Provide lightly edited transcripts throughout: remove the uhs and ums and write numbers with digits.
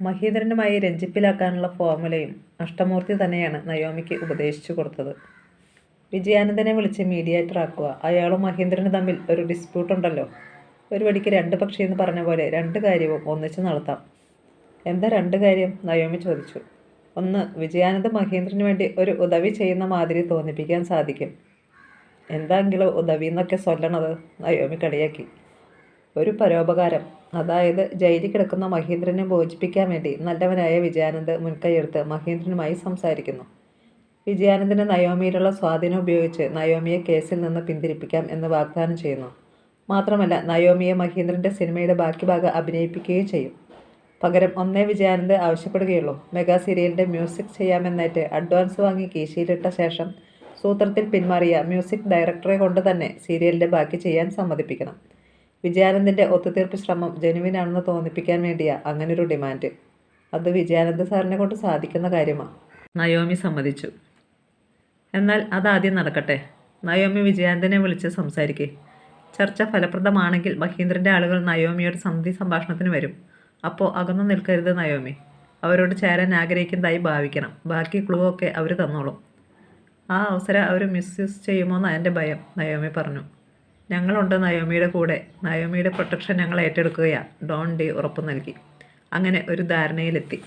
മഹീന്ദ്രനുമായി രഞ്ജിപ്പിലാക്കാനുള്ള ഫോർമുലയും അഷ്ടമൂർത്തി തന്നെയാണ് നയോമിക്ക് ഉപദേശിച്ചു കൊടുത്തത്. വിജയാനന്ദനെ വിളിച്ച് മീഡിയേറ്ററാക്കുക. അയാളും മഹീന്ദ്രനും തമ്മിൽ ഒരു ഡിസ്പ്യൂട്ടുണ്ടല്ലോ. ഒരു വടിക്ക് രണ്ട് പക്ഷി എന്ന് പറഞ്ഞ പോലെ രണ്ട് കാര്യവും ഒന്നിച്ച് നടത്താം. എന്താ രണ്ട് കാര്യം? നയോമി ചോദിച്ചു. ഒന്ന്, വിജയാനന്ദ് മഹീന്ദ്രന് വേണ്ടി ഒരു ഉദവി ചെയ്യുന്ന മാതിരി തോന്നിപ്പിക്കാൻ സാധിക്കും. എന്താങ്കിലും ഉദവി എന്നൊക്കെ ചൊല്ലണത്? നയോമി കളിയാക്കി. ഒരു പരോപകാരം. അതായത് ജയിലിൽ കിടക്കുന്ന മഹീന്ദ്രനെ മോചിപ്പിക്കാൻ വേണ്ടി നല്ലവനായ വിജയാനന്ദ് മുൻകൈയെടുത്ത് മഹീന്ദ്രനുമായി സംസാരിക്കുന്നു. വിജയാനന്ദിന് നയോമിയിലുള്ള സ്വാധീനം ഉപയോഗിച്ച് നയോമിയെ കേസിൽ നിന്ന് പിന്തിരിപ്പിക്കാം എന്ന് വാഗ്ദാനം ചെയ്യുന്നു. മാത്രമല്ല നയോമിയെ മഹീന്ദ്രൻ്റെ സിനിമയുടെ ബാക്കി ഭാഗം അഭിനയിപ്പിക്കുകയും ചെയ്യും. പകരം ഒന്നേ വിജയാനന്ദ് ആവശ്യപ്പെടുകയുള്ളൂ. മെഗാ സീരിയലിൻ്റെ മ്യൂസിക് ചെയ്യാമെന്നേറ്റ് അഡ്വാൻസ് വാങ്ങി കീശയിലിട്ട ശേഷം സൂത്രത്തിൽ പിന്മാറിയ മ്യൂസിക് ഡയറക്ടറെ കൊണ്ട് തന്നെ സീരിയലിൻ്റെ ബാക്കി ചെയ്യാൻ സമ്മതിപ്പിക്കണം. വിജയാനന്ദിൻ്റെ ഒത്തുതീർപ്പ് ശ്രമം ജെനുവിനാണെന്ന് തോന്നിപ്പിക്കാൻ വേണ്ടിയാ അങ്ങനൊരു ഡിമാൻഡ്. അത് വിജയാനന്ദ് സാറിനെ കൊണ്ട് സാധിക്കുന്ന കാര്യമാണ്. നയോമി സമ്മതിച്ചു. എന്നാൽ അതാദ്യം നടക്കട്ടെ. നയോമി വിജയാനന്ദനെ വിളിച്ച് സംസാരിക്കേ. ചർച്ച ഫലപ്രദമാണെങ്കിൽ മഹീന്ദ്രൻ്റെ ആളുകൾ നയോമിയോട് സന്ധി സംഭാഷണത്തിന് വരും. അപ്പോൾ അകന്നു നിൽക്കരുത് നയോമി. അവരോട് ചേരാൻ ആഗ്രഹിക്കുന്നതായി ഭാവിക്കണം. ബാക്കി ക്ലൂ ഒക്കെ അവർ തന്നോളും. ആ അവസരം അവർ മിസ്യൂസ് ചെയ്യുമോയെന്ന് എൻ്റെ ഭയം, നയോമി പറഞ്ഞു. ഞങ്ങളുണ്ട് നയോമിയുടെ കൂടെ. നയോമിയുടെ പ്രൊട്ടക്ഷൻ ഞങ്ങൾ ഏറ്റെടുക്കുകയാണ്. ഡോൺ ഡി ഉറപ്പു നൽകി. അങ്ങനെ ഒരു ധാരണയിലെത്തി.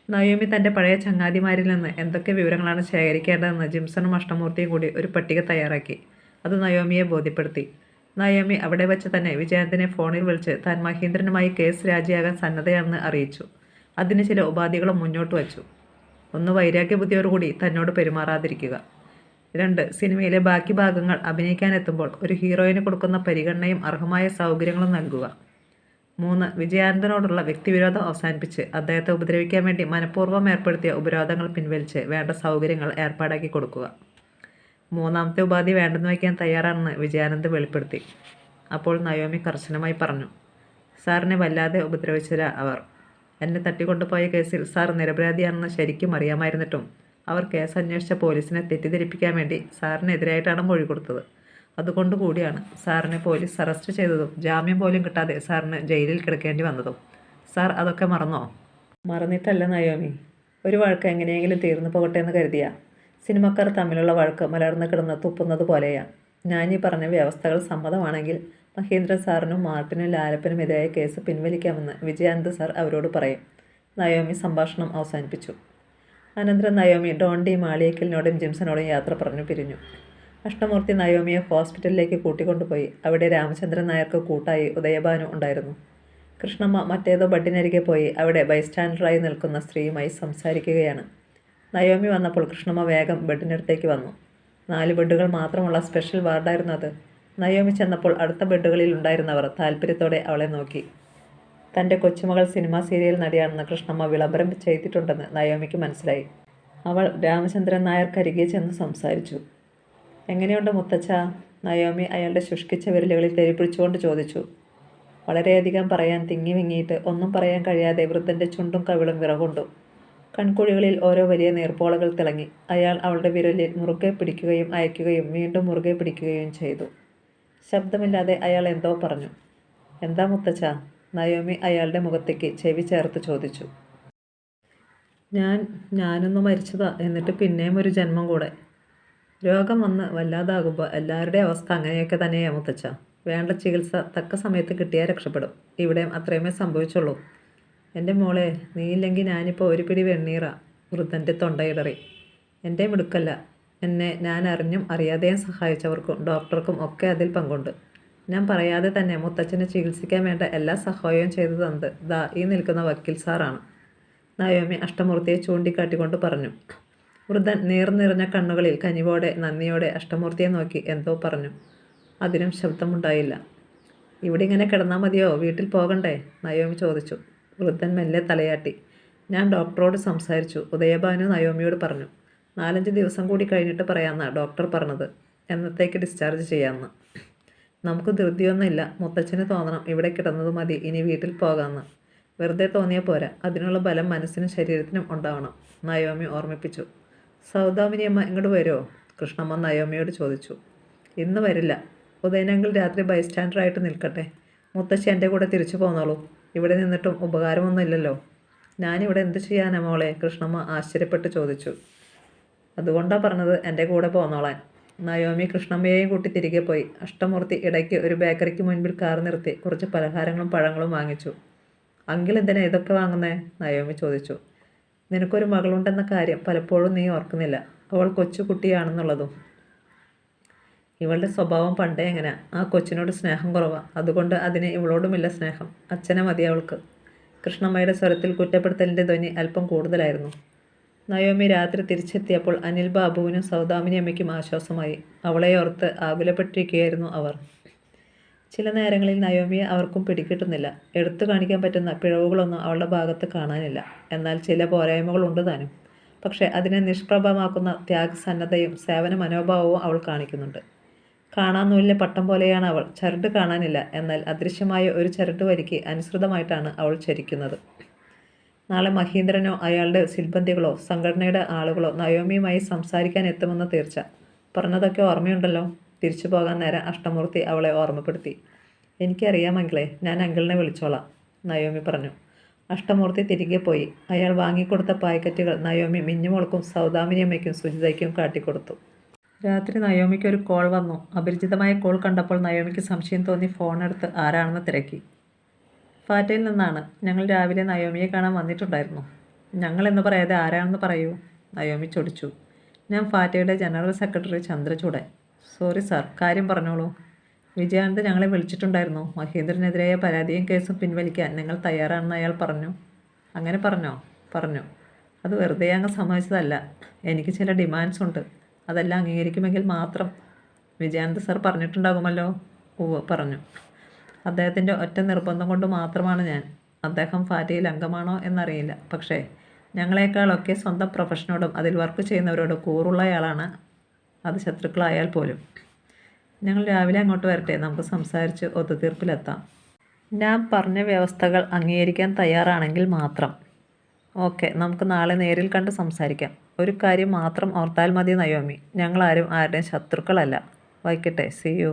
നയോമി തൻ്റെ പഴയ ചങ്ങാതിമാരിൽ നിന്ന് എന്തൊക്കെ വിവരങ്ങളാണ് ശേഖരിക്കേണ്ടതെന്ന് ജിംസണും അഷ്ടമൂർത്തിയും കൂടി ഒരു പട്ടിക തയ്യാറാക്കി. അത് നയോമിയെ ബോധ്യപ്പെടുത്തി. നയോമി അവിടെ വച്ച് തന്നെ വിജയാനന്ദനെ ഫോണിൽ വിളിച്ച് താൻ മഹീന്ദ്രനുമായി കേസ് രാജിയാകാൻ സന്നദ്ധയാണെന്ന് അറിയിച്ചു. അതിന് ചില ഉപാധികളും മുന്നോട്ട് വച്ചു. ഒന്ന്, വൈരാഗ്യബുദ്ധിയോടുകൂടി തന്നോട് പെരുമാറാതിരിക്കുക. 2, സിനിമയിലെ ബാക്കി ഭാഗങ്ങൾ അഭിനയിക്കാനെത്തുമ്പോൾ ഒരു ഹീറോയിന് കൊടുക്കുന്ന പരിഗണനയും അർഹമായ സൗകര്യങ്ങളും നൽകുക. 3, വിജയാനന്ദനോടുള്ള വ്യക്തിവിരോധം അവസാനിപ്പിച്ച് അദ്ദേഹത്തെ ഉപദ്രവിക്കാൻ വേണ്ടി മനഃപൂർവ്വം ഏർപ്പെടുത്തിയ ഉപരോധങ്ങൾ പിൻവലിച്ച് വേണ്ട സൗകര്യങ്ങൾ ഏർപ്പാടാക്കി കൊടുക്കുക. 3ാമത്തെ ഉപാധി വേണ്ടെന്ന് വയ്ക്കാൻ തയ്യാറാണെന്ന് വിജയാനന്ദ് വെളിപ്പെടുത്തി. അപ്പോൾ നയോമി കർശനമായി പറഞ്ഞു. സാറിനെ വല്ലാതെ ഉപദ്രവിച്ചരാ അവർ. എന്നെ തട്ടിക്കൊണ്ടുപോയ കേസിൽ സാർ നിരപരാധിയാണെന്ന് ശരിക്കും അറിയാമായിരുന്നിട്ടും അവർ കേസ് അന്വേഷിച്ച പോലീസിനെ തെറ്റിദ്ധരിപ്പിക്കാൻ വേണ്ടി സാറിനെതിരായിട്ടാണ് മൊഴി കൊടുത്തത്. അതുകൊണ്ട് കൂടിയാണ് സാറിനെ പോലീസ് അറസ്റ്റ് ചെയ്തതും ജാമ്യം പോലും കിട്ടാതെ സാറിന് ജയിലിൽ കിടക്കേണ്ടി വന്നതും. സാർ അതൊക്കെ മറന്നോ? മറന്നിട്ടല്ല നയോമി. ഒരു വഴക്ക് എങ്ങനെയെങ്കിലും തീർന്നു പോകട്ടെ എന്ന് കരുതിയാ. സിനിമക്കാർ തമ്മിലുള്ള വഴക്ക് മലർന്ന് കിടന്ന് തുപ്പുന്നത് പോലെയാണ്. ഞാനീ പറഞ്ഞ വ്യവസ്ഥകൾ സമ്മതമാണെങ്കിൽ മഹേന്ദ്രൻ സാറിനും മാർട്ടിനും ലാലപ്പനും എതിരായ കേസ് പിൻവലിക്കാമെന്ന് വിജയാനന്ദ് സാർ അവരോട് പറയും. നയോമി സംഭാഷണം അവസാനിപ്പിച്ചു. അനന്തരം നയോമി ഡോൺ ഡി മാളിയേക്കലിനോടും ജിംസനോടും യാത്ര പറഞ്ഞു പിരിഞ്ഞു. അഷ്ടമൂർത്തി നയോമിയെ ഹോസ്പിറ്റലിലേക്ക് കൂട്ടിക്കൊണ്ടുപോയി. അവിടെ രാമചന്ദ്രൻ നായർക്ക് കൂട്ടായി ഉദയഭാനു ഉണ്ടായിരുന്നു. കൃഷ്ണമ്മ മറ്റേതോ ബെഡിനരികെ പോയി അവിടെ ബൈസ്റ്റാൻഡറായി നിൽക്കുന്ന സ്ത്രീയുമായി സംസാരിക്കുകയാണ്. നയോമി വന്നപ്പോൾ കൃഷ്ണമ്മ വേഗം ബെഡിനടുത്തേക്ക് വന്നു. 4 ബെഡുകൾ മാത്രമുള്ള സ്പെഷ്യൽ വാർഡായിരുന്നു അത്. നയോമി ചെന്നപ്പോൾ അടുത്ത ബെഡുകളിൽ ഉണ്ടായിരുന്നവർ താല്പര്യത്തോടെ അവളെ നോക്കി. തൻ്റെ കൊച്ചുമകൾ സിനിമാ സീരിയൽ നടിയാണെന്ന് കൃഷ്ണമ്മ വിളംബരം ചെയ്തിട്ടുണ്ടെന്ന് നയോമിക്ക് മനസ്സിലായി. അവൾ രാമചന്ദ്രൻ നായർക്കരികെ ചെന്ന് സംസാരിച്ചു. എങ്ങനെയുണ്ട് മുത്തച്ഛ? നയോമി അയാളുടെ ശുഷ്കിച്ച വിരലുകളിൽ തെരിപ്പിടിച്ചുകൊണ്ട് ചോദിച്ചു. വളരെയധികം പറയാൻ തിങ്ങി വിങ്ങിയിട്ട് ഒന്നും പറയാൻ കഴിയാതെ വൃദ്ധൻ്റെ ചുണ്ടും കവിളും വിറകൊണ്ടു. കൺകുഴികളിൽ ഓരോ വലിയ നീർപ്പോളകൾ തിളങ്ങി. അയാൾ അവളുടെ വിരലിൽ മുറുകെ പിടിക്കുകയും അയക്കുകയും വീണ്ടും മുറുകെ പിടിക്കുകയും ചെയ്തു. ശബ്ദമില്ലാതെ അയാൾ എന്തോ പറഞ്ഞു. എന്താ മുത്തച്ഛ? നയോമി അയാളുടെ മുഖത്തേക്ക് ചെവി ചേർത്ത് ചോദിച്ചു. ഞാനൊന്ന് മരിച്ചതാ. എന്നിട്ട് പിന്നെയും ഒരു ജന്മം കൂടെ. രോഗം വന്ന് വല്ലാതാകുമ്പോൾ എല്ലാവരുടെയും അവസ്ഥ അങ്ങനെയൊക്കെ തന്നെയാ മുത്തച്ഛ. വേണ്ട ചികിത്സ തക്ക സമയത്ത് കിട്ടിയാൽ രക്ഷപ്പെടും. ഇവിടെയും അത്രയുമേ സംഭവിച്ചുള്ളൂ. എൻ്റെ മോളെ, നീയില്ലെങ്കിൽ ഞാനിപ്പോൾ ഒരു പിടി വെണ്ണീറാ. വൃദ്ധൻ്റെ തൊണ്ടയിടറി. എൻ്റെ മിടുക്കല്ല. എന്നെ ഞാൻ അറിഞ്ഞും അറിയാതെയും സഹായിച്ചവർക്കും ഡോക്ടർക്കും ഒക്കെ അതിൽ പങ്കുണ്ട്. ഞാൻ പറയാതെ തന്നെ മുത്തച്ഛനെ ചികിത്സിക്കാൻ വേണ്ട എല്ലാ സഹായവും ചെയ്തു തന്നത് ദാ ഈ നിൽക്കുന്ന വക്കീൽ സാറാണ്. നയോമി അഷ്ടമൂർത്തിയെ ചൂണ്ടിക്കാട്ടിക്കൊണ്ട് പറഞ്ഞു. വൃദ്ധൻ നിറഞ്ഞ കണ്ണുകളിൽ കനിവോടെ നന്ദിയോടെ അഷ്ടമൂർത്തിയെ നോക്കി എന്തോ പറഞ്ഞു. അതിനും ശബ്ദമുണ്ടായില്ല. ഇവിടെ ഇങ്ങനെ കിടന്നാൽ മതിയോ? വീട്ടിൽ പോകണ്ടേ? നയോമി ചോദിച്ചു. വൃദ്ധൻ മെല്ലെ തലയാട്ടി. ഞാൻ ഡോക്ടറോട് സംസാരിച്ചു. ഉദയഭാനു നയോമിയോട് പറഞ്ഞു. 4-5 ദിവസം കൂടി കഴിഞ്ഞിട്ട് പറയാമെന്നാണ് ഡോക്ടർ പറഞ്ഞത്. എന്നത്തേക്ക് ഡിസ്ചാർജ് ചെയ്യാമെന്ന്. നമുക്ക് ധൃതിയൊന്നുമില്ല. മുത്തച്ഛന് തോന്നണം ഇവിടെ കിടന്നത് മതി, ഇനി വീട്ടിൽ പോകാമെന്ന്. വെറുതെ തോന്നിയാൽ പോരാ. അതിനുള്ള ബലം മനസ്സിനും ശരീരത്തിനും ഉണ്ടാവണം, നയോമി ഓർമ്മിപ്പിച്ചു. സൗദാമിനിയമ്മ ഇങ്ങോട്ട് വരുമോ? കൃഷ്ണമ്മ നയോമിയോട് ചോദിച്ചു. ഇന്ന് വരില്ല. ഉദയനെങ്കിൽ രാത്രി ബൈസ്റ്റാൻഡറായിട്ട് നിൽക്കട്ടെ. മുത്തശ്ശി എൻ്റെ കൂടെ തിരിച്ചു പോന്നോളൂ. ഇവിടെ നിന്നിട്ടും ഉപകാരമൊന്നുമില്ലല്ലോ. ഞാനിവിടെ എന്തു ചെയ്യാനാ മോളെ? കൃഷ്ണമ്മ ആശ്ചര്യപ്പെട്ട് ചോദിച്ചു. അതുകൊണ്ടാ പറഞ്ഞത് എൻ്റെ കൂടെ പോന്നോളാൻ. നയോമി കൃഷ്ണമ്മയെയും കൂട്ടി തിരികെ പോയി. അഷ്ടമൂർത്തി ഇടയ്ക്ക് ഒരു ബേക്കറിക്ക് മുൻപിൽ കാർ നിർത്തി കുറച്ച് പലഹാരങ്ങളും പഴങ്ങളും വാങ്ങിച്ചു. അങ്കിൾ എന്തിനാ ഇതൊക്കെ വാങ്ങുന്നേ? നയോമി ചോദിച്ചു. നിനക്കൊരു മകളുണ്ടെന്ന കാര്യം പലപ്പോഴും നീ ഓർക്കുന്നില്ല. അവൾ കൊച്ചു കുട്ടിയാണെന്നുള്ളതും. ഇവളുടെ സ്വഭാവം പണ്ടേ എങ്ങനെ? ആ കൊച്ചിനോട് സ്നേഹം കുറവാ. അതുകൊണ്ട് അതിന് ഇവളോടുമില്ല സ്നേഹം. അച്ഛനെ മതി അവൾക്ക്. കൃഷ്ണമ്മയുടെ സ്വരത്തിൽ കുറ്റപ്പെടുത്തലിൻ്റെ ധ്വനി അല്പം കൂടുതലായിരുന്നു. നയോമി രാത്രി തിരിച്ചെത്തിയപ്പോൾ അനിൽ ബാബുവിനും സൗദാമിനി അമ്മയ്ക്കും ആശ്വാസമായി. അവളെ ഓർത്ത് ആകുലപ്പെട്ടിരിക്കുകയായിരുന്നു അവർ. ചില നേരങ്ങളിൽ നയോമിയെ അവർക്കും പിടികിട്ടുന്നില്ല. എടുത്തു കാണിക്കാൻ പറ്റുന്ന പിഴവുകളൊന്നും അവളുടെ ഭാഗത്ത് കാണാനില്ല. എന്നാൽ ചില പോരായ്മകളുണ്ട് താനും. പക്ഷേ അതിനെ നിഷ്പ്രഭമാക്കുന്ന ത്യാഗസന്നദ്ധയും സേവന മനോഭാവവും അവൾ കാണിക്കുന്നുണ്ട്. കാണാൻ നൂലിലെ പട്ടം പോലെയാണ് അവൾ. ചരട് കാണാനില്ല, എന്നാൽ അദൃശ്യമായ ഒരു ചരട് വരിക്ക് അനുസൃതമായിട്ടാണ് അവൾ ചരിക്കുന്നത്. നാളെ മഹീന്ദ്രനോ അയാളുടെ സിൽബന്ധികളോ സംഘടനയുടെ ആളുകളോ നയോമിയുമായി സംസാരിക്കാൻ എത്തുമെന്ന് തീർച്ച. പറഞ്ഞതൊക്കെ ഓർമ്മയുണ്ടല്ലോ? തിരിച്ചു പോകാൻ നേരം അഷ്ടമൂർത്തി അവളെ ഓർമ്മപ്പെടുത്തി. എനിക്കറിയാം അങ്കിളെ, ഞാൻ അങ്കിളിനെ വിളിച്ചോളാം, നയോമി പറഞ്ഞു. അഷ്ടമൂർത്തി തിരികെ പോയി. അയാൾ വാങ്ങിക്കൊടുത്ത പാക്കറ്റുകൾ നയോമി മിഞ്ഞുമോൾക്കും സൗദാമിനിയമ്മയ്ക്കും സുജിതയ്ക്കും കാട്ടിക്കൊടുത്തു. രാത്രി നയോമിക്ക് ഒരു കോൾ വന്നു. അപരിചിതമായ കോൾ കണ്ടപ്പോൾ നയോമിക്ക് സംശയം തോന്നി ഫോണെടുത്ത് ആരാണെന്ന് തിരക്കി. ഫാറ്റയിൽ നിന്നാണ്. ഞങ്ങൾ രാവിലെ നയോമിയെ കാണാൻ വന്നിട്ടുണ്ടായിരുന്നു. ഞങ്ങളെന്ന് പറയാതെ ആരാണെന്ന് പറയൂ, നയോമി ചൊടിച്ചു. ഞാൻ ഫാറ്റയുടെ general secretary Chandrachoodan. Sorry sir, കാര്യം പറഞ്ഞോളൂ. വിജയാനന്ദ് ഞങ്ങളെ വിളിച്ചിട്ടുണ്ടായിരുന്നു. മഹേന്ദ്രനെതിരായ പരാതിയും കേസും പിൻവലിക്കാൻ നിങ്ങൾ തയ്യാറാണെന്ന് അയാൾ പറഞ്ഞു. അങ്ങനെ പറഞ്ഞോ? പറഞ്ഞു. അത് വെറുതെ അങ്ങ് സമ്മതിച്ചതല്ല. എനിക്ക് ചില ഡിമാൻഡ്സ് ഉണ്ട്. അതെല്ലാം അംഗീകരിക്കുമെങ്കിൽ മാത്രം. വിജയാനന്ദ് സാർ പറഞ്ഞിട്ടുണ്ടാകുമല്ലോ? ഉവ്വ്, പറഞ്ഞു. അദ്ദേഹത്തിൻ്റെ ഒറ്റ നിർബന്ധം കൊണ്ട് മാത്രമാണ് ഞാൻ. അദ്ദേഹം ഫാറ്റയിൽ അംഗമാണോ എന്നറിയില്ല. പക്ഷേ ഞങ്ങളെക്കാളൊക്കെ സ്വന്തം പ്രൊഫഷനോടും അതിൽ വർക്ക് ചെയ്യുന്നവരോടും കൂറുള്ളയാളാണ്. അത് ശത്രുക്കളായാൽ പോലും. ഞങ്ങൾ രാവിലെ അങ്ങോട്ട് വരട്ടെ? നമുക്ക് സംസാരിച്ച് ഒത്തുതീർപ്പിലെത്താം. ഞാൻ പറഞ്ഞ വ്യവസ്ഥകൾ അംഗീകരിക്കാൻ തയ്യാറാണെങ്കിൽ മാത്രം. ഓക്കെ, നമുക്ക് നാളെ നേരിൽ കണ്ട് സംസാരിക്കാം. ഒരു കാര്യം മാത്രം ഓർത്താൽ മതി നയോമി, ഞങ്ങളാരും ആരുടെയും ശത്രുക്കളല്ല. വയ്ക്കട്ടെ, സീ യു.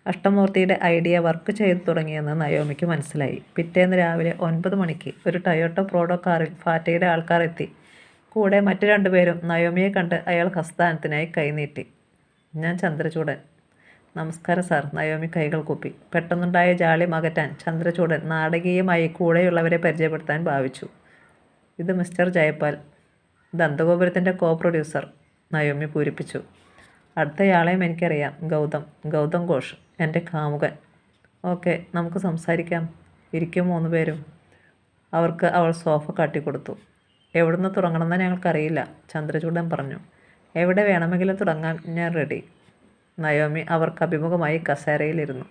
അഷ്ടമൂർത്തിയുടെ ഐഡിയ വർക്ക് ചെയ്തു തുടങ്ങിയെന്ന് നയോമിക്ക് മനസ്സിലായി. പിറ്റേന്ന് രാവിലെ 9 മണിക്ക് ഒരു ടൊയോട്ടോ പ്രോഡോ കാറിൽ ഫാറ്റയുടെ ആൾക്കാർ എത്തി. കൂടെ മറ്റു 2 പേരും. നയോമിയെ കണ്ട് അയാൾ ഹസ്തദാനത്തിനായി കൈനീട്ടി. ഞാൻ ചന്ദ്രചൂഡൻ. നമസ്കാരം സാർ, നയോമി കൈകൾ കൂപ്പി. പെട്ടെന്നുണ്ടായ ജാള്യം അകറ്റാൻ ചന്ദ്രചൂഡൻ നാടകീയമായി കൂടെയുള്ളവരെ പരിചയപ്പെടുത്താൻ ഭാവിച്ചു. ഇത് മിസ്റ്റർ ജയപാൽ, ദന്തഗോപുരത്തിൻ്റെ പ്രൊഡ്യൂസർ, നയോമി പൂരിപ്പിച്ചു. അടുത്തയാളെയും എനിക്കറിയാം, ഗൗതം ഘോഷ്, എൻ്റെ കാമുകൻ. ഓക്കെ, നമുക്ക് സംസാരിക്കാം. ഇരിക്കും 3 പേരും. അവർക്ക് അവൾ സോഫ കാട്ടിക്കൊടുത്തു. എവിടുന്ന് തുടങ്ങണമെന്ന് ഞങ്ങൾക്കറിയില്ല, ചന്ദ്രചൂഡൻ പറഞ്ഞു. എവിടെ വേണമെങ്കിലും തുടങ്ങാൻ ഞാൻ റെഡി. നയോമി അവർക്ക് അഭിമുഖമായി കസേരയിലിരുന്നു.